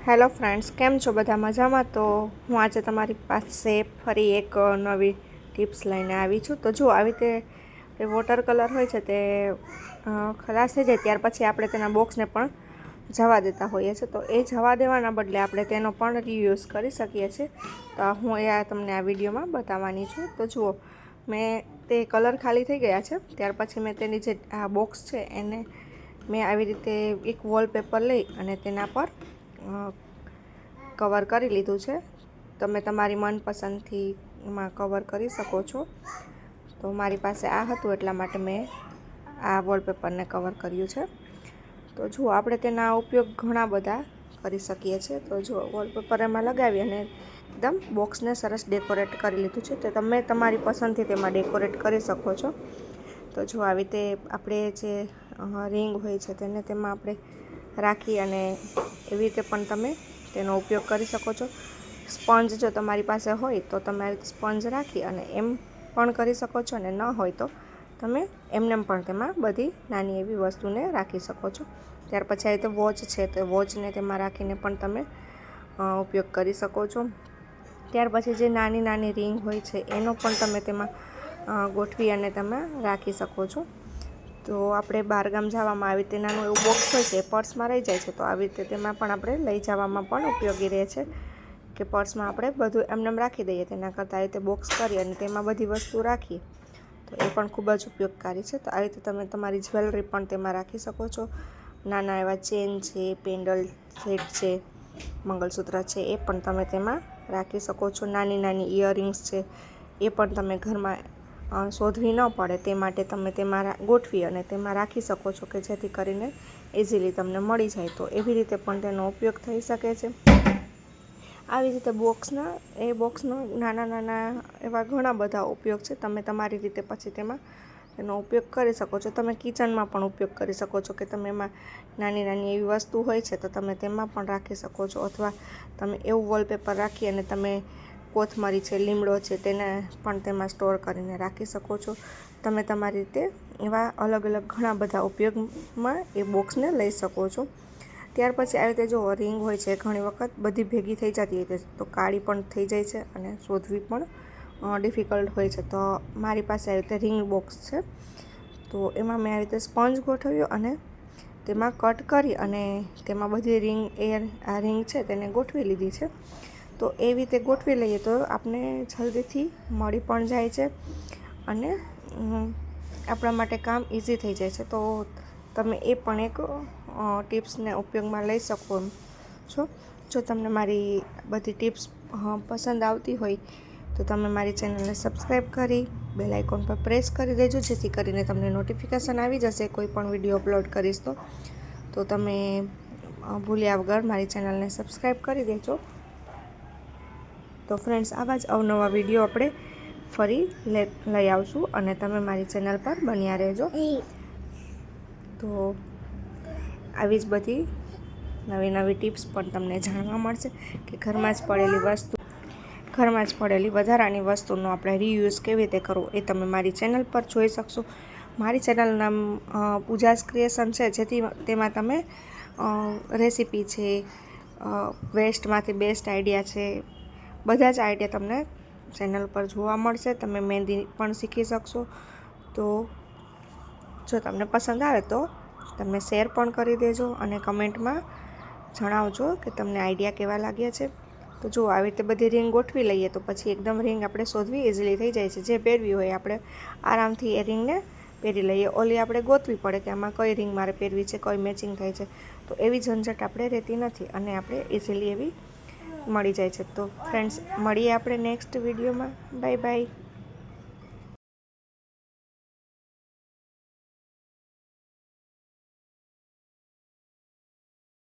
Hello friends, કેમ છો બધા મજામાં? તો હું આજે તમારી પાસે ફરી એક નવી ટિપ્સ લઈને આવી છું. તો જો આવી રીતે વોટર કલર હોય છે તે ખલાસ થઈ જાય ત્યાર પછી આપણે તેના બોક્સને પણ જવા દેતા હોઈએ છીએ. તો એ જવા દેવાના બદલે આપણે તેનો પણ રીયુઝ કરી શકીએ છીએ. તો હું તમને આ વિડીયોમાં બતાવવાની છું. તો જુઓ, મેં તે કલર ખાલી થઈ ગયા છે ત્યાર પછી મેં તેની જે આ બોક્સ છે એને મેં આવી રીતે એક વોલપેપર લઈ અને તેના પર કવર કરી લીધું છે. તમે તમારી મનપસંદથી એમાં કવર કરી શકો છો. તો મારી પાસે આ હતું એટલા માટે મેં આ વોલપેપરને કવર કર્યું છે. તો જુઓ, આપણે તેના ઉપયોગ ઘણા બધા કરી શકીએ છીએ. તો જુઓ, વોલપેપર એમાં લગાવી અને એકદમ બોક્સને સરસ ડેકોરેટ કરી લીધું છે. તો તમે તમારી પસંદથી તેમાં ડેકોરેટ કરી શકો છો. તો જો આવી રીતે આપણે જે રિંગ હોય છે તેને તેમાં આપણે રાખી અને એવી રીતે પણ તમે તેનો ઉપયોગ કરી શકો છો. સ્પંજ જો તમારી પાસે હોય તો તમે આવી રીતે સ્પંજ રાખી અને એમ પણ કરી શકો છો, અને ન હોય તો તમે એમનેમ પણ તેમાં બધી નાની એવી વસ્તુને રાખી શકો છો. ત્યાર પછી આવી રીતે વોચ છે તો વોચને તેમાં રાખીને પણ તમે ઉપયોગ કરી શકો છો. ત્યાર પછી જે નાની નાની રિંગ હોય છે એનો પણ તમે તેમાં ગોઠવી અને તમે રાખી શકો છો. તો આપણે બહારગામ જવામાં આવી રીતે નાનું એવું બોક્સ હોય છે, પર્સમાં રહી જાય છે, તો આવી રીતે તેમાં પણ આપણે લઈ જવામાં પણ ઉપયોગી રહે છે. કે પર્સમાં આપણે બધું એમનેમ રાખી દઈએ તેના કરતાં આવી રીતે બોક્સ કરી અને તેમાં બધી વસ્તુ રાખીએ તો એ પણ ખૂબ જ ઉપયોગકારી છે. તો આવી રીતે તમે તમારી જ્વેલરી પણ તેમાં રાખી શકો છો. નાના એવા ચેન છે, પેન્ડલ સેટ છે, મંગળસૂત્ર છે, એ પણ તમે તેમાં રાખી શકો છો. નાની નાની ઇયરિંગ્સ છે એ પણ તમે ઘરમાં શોધવી ન પડે તે માટે તમે તેમાં ગોઠવી અને તેમાં રાખી શકો છો કે જેથી કરીને ઇઝીલી તમને મળી જાય. તો એવી રીતે પણ તેનો ઉપયોગ થઈ શકે છે. આવી રીતે બોક્સનો નાના નાના એવા ઘણા બધા ઉપયોગ છે. તમે તમારી રીતે પછી તેમાં એનો ઉપયોગ કરી શકો છો. તમે કિચનમાં પણ ઉપયોગ કરી શકો છો કે તમે એમાં નાની નાની એવી વસ્તુ હોય છે તો તમે તેમાં પણ રાખી શકો છો. અથવા તમે એવું વોલપેપર રાખી અને તમે કોથમરી છે, લીમડો છે, તેને પણ તેમાં સ્ટોર કરીને રાખી શકો છો. તમે તમારી રીતે એવા અલગ અલગ ઘણા બધા ઉપયોગમાં એ બોક્સને લઈ શકો છો. ત્યાર પછી આવી રીતે જો રિંગ હોય છે ઘણી વખત બધી ભેગી થઈ જતી હોય તો કાળી પણ થઈ જાય છે અને શોધવી પણ ડિફિકલ્ટ હોય છે. તો મારી પાસે આવી રીતે રિંગ બોક્સ છે. તો એમાં મેં આવી રીતે સ્પંજ ગોઠવ્યો અને તેમાં કટ કરી અને તેમાં બધી રિંગ છે તેને ગોઠવી લીધી છે. તો એવી રીતે ગોઠવી લઈએ તો આપણે જલ્દીથી મળી પણ જાય છે અને આપણા માટે કામ ઇઝી થઈ જાય છે. તો તમે એ પણ એક ટિપ્સને ઉપયોગમાં લઈ શકો છો. જો તમને મારી બધી ટિપ્સ પસંદ આવતી હોય તો તમે મારી ચેનલને સબસ્ક્રાઈબ કરી બેલ આઇકોન પર પ્રેસ કરી દેજો, જેથી કરીને તમને નોટિફિકેશન આવી જશે કોઈ પણ વિડીયો અપલોડ કરીશ તો તમે ભૂલ્યા વગર મારી ચેનલને સબસ્ક્રાઈબ કરી દેજો. તો ફ્રેન્ડ્સ, આવા જ અવનવા વિડીયો આપણે ફરી લઈ આવશું અને તમે મારી ચેનલ પર બન્યા રહેજો. તો આવી જ બધી નવી નવી ટિપ્સ પણ તમને જાણવા મળશે કે ઘરમાં જ પડેલી વધારાની વસ્તુનો આપણે રીયુઝ કેવી રીતે કરવો એ તમે મારી ચેનલ પર જોઈ શકશો. મારી ચેનલનું નામ પૂજાસ ક્રિએશન છે, જેથી તેમાં તમે રેસીપી છે, વેસ્ટમાંથી બેસ્ટ આઈડિયા છે, બધા જ આઈડિયા તમને ચેનલ પર જોવા મળશે. તમે મહેંદી પણ શીખી શકશો. તો જો તમને પસંદ આવે તો તમે શેર પણ કરી દેજો અને કમેન્ટમાં જણાવજો કે તમને આઈડિયા કેવા લાગ્યા છે. તો જો આવી રીતે બધી રિંગ ગોઠવી લઈએ તો પછી એકદમ રિંગ આપણે શોધવી ઇઝીલી થઈ જાય છે. જે પહેરવી હોય આપણે આરામથી એ રિંગને પહેરી લઈએ. ઓલી આપણે ગોતવી પડે કે આમાં કઈ રિંગ મારે પહેરવી છે, કઈ મેચિંગ થાય છે, તો એવી ઝંઝટ આપણે રહેતી નથી અને આપણે ઇઝીલી એવી મળી જાય છે. તો ફ્રેન્ડ્સ, મળીએ આપણે નેક્સ્ટ વિડીયોમાં. Bye bye.